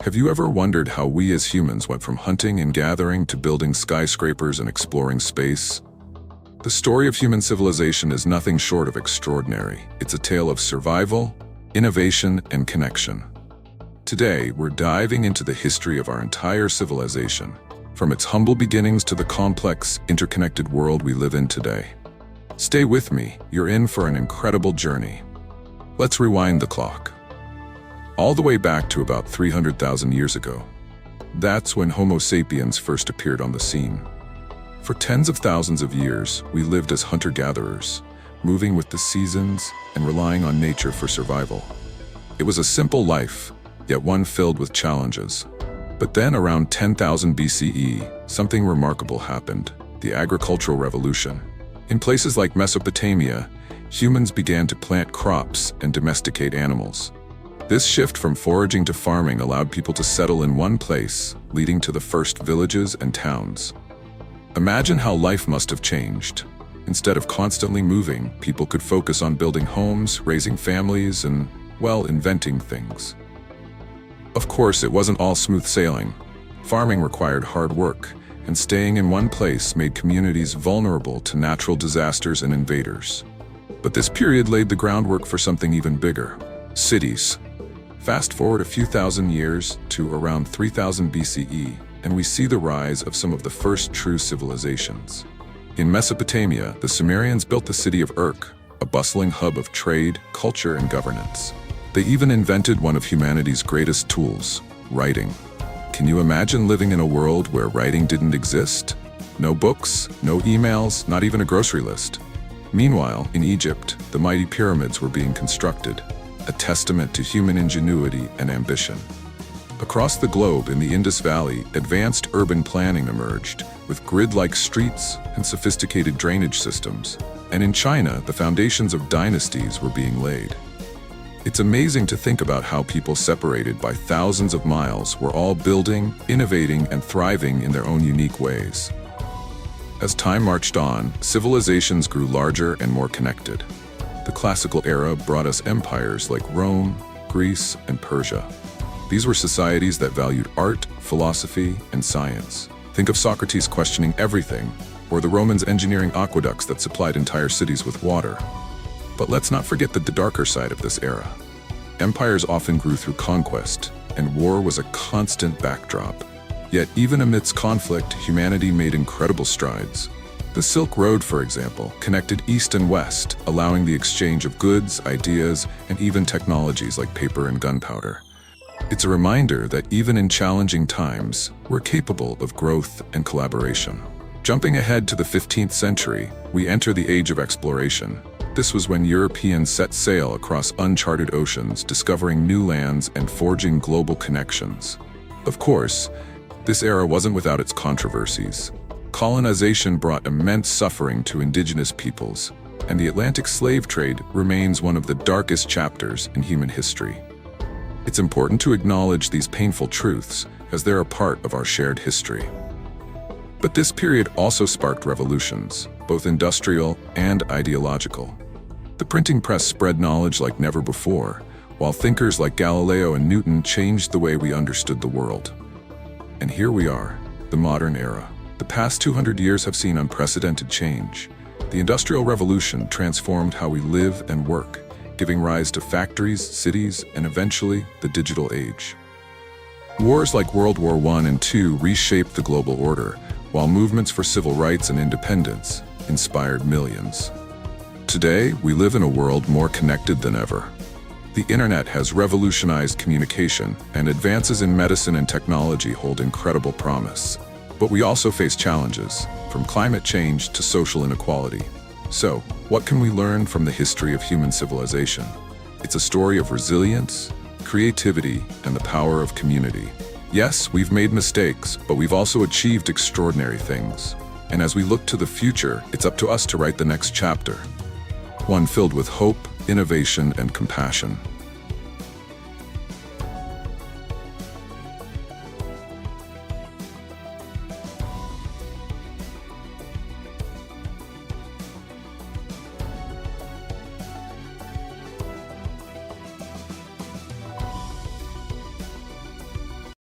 Have you ever wondered how we as humans went from hunting and gathering to building skyscrapers and exploring space? The story of human civilization is nothing short of extraordinary. It's a tale of survival, innovation, and connection. Today, we're diving into the history of our entire civilization, from its humble beginnings to the complex, interconnected world we live in today. Stay with me, you're in for an incredible journey. Let's rewind the clock. All the way back to about 300,000 years ago. That's when Homo sapiens first appeared on the scene. For tens of thousands of years, we lived as hunter-gatherers, moving with the seasons and relying on nature for survival. It was a simple life, yet one filled with challenges. But then around 10,000 BCE, something remarkable happened, the agricultural revolution. In places like Mesopotamia, humans began to plant crops and domesticate animals. This shift from foraging to farming allowed people to settle in one place, leading to the first villages and towns. Imagine how life must have changed. Instead of constantly moving, people could focus on building homes, raising families, and, well, inventing things. Of course, it wasn't all smooth sailing. Farming required hard work, and staying in one place made communities vulnerable to natural disasters and invaders. But this period laid the groundwork for something even bigger: cities. Fast forward a few thousand years to around 3000 BCE, and we see the rise of some of the first true civilizations. In Mesopotamia, the Sumerians built the city of Uruk, a bustling hub of trade, culture, and governance. They even invented one of humanity's greatest tools, writing. Can you imagine living in a world where writing didn't exist? No books, no emails, not even a grocery list. Meanwhile, in Egypt, the mighty pyramids were being constructed, a testament to human ingenuity and ambition. Across the globe in the Indus Valley, advanced urban planning emerged, with grid-like streets and sophisticated drainage systems. And in China, the foundations of dynasties were being laid. It's amazing to think about how people separated by thousands of miles were all building, innovating, and thriving in their own unique ways. As time marched on, civilizations grew larger and more connected. The classical era brought us empires like Rome, Greece, and Persia. These were societies that valued art, philosophy, and science. Think of Socrates questioning everything, or the Romans engineering aqueducts that supplied entire cities with water. But let's not forget the darker side of this era. Empires often grew through conquest, and war was a constant backdrop. Yet even amidst conflict, humanity made incredible strides. The Silk Road, for example, connected East and West, allowing the exchange of goods, ideas, and even technologies like paper and gunpowder. It's a reminder that even in challenging times, we're capable of growth and collaboration. Jumping ahead to the 15th century, we enter the age of exploration. This was when Europeans set sail across uncharted oceans, discovering new lands and forging global connections. Of course, this era wasn't without its controversies. Colonization brought immense suffering to indigenous peoples, and the Atlantic slave trade remains one of the darkest chapters in human history. It's important to acknowledge these painful truths, as they're a part of our shared history. But this period also sparked revolutions, both industrial and ideological. The printing press spread knowledge like never before, while thinkers like Galileo and Newton changed the way we understood the world. And here we are, the modern era. The past 200 years have seen unprecedented change. The Industrial Revolution transformed how we live and work, giving rise to factories, cities, and eventually the digital age. Wars like World War I and II reshaped the global order, while movements for civil rights and independence inspired millions. Today, we live in a world more connected than ever. The internet has revolutionized communication, and advances in medicine and technology hold incredible promise. But we also face challenges, from climate change to social inequality. So, what can we learn from the history of human civilization? It's a story of resilience, creativity, and the power of community. Yes, we've made mistakes, but we've also achieved extraordinary things. And as we look to the future, it's up to us to write the next chapter. One filled with hope, innovation, and compassion.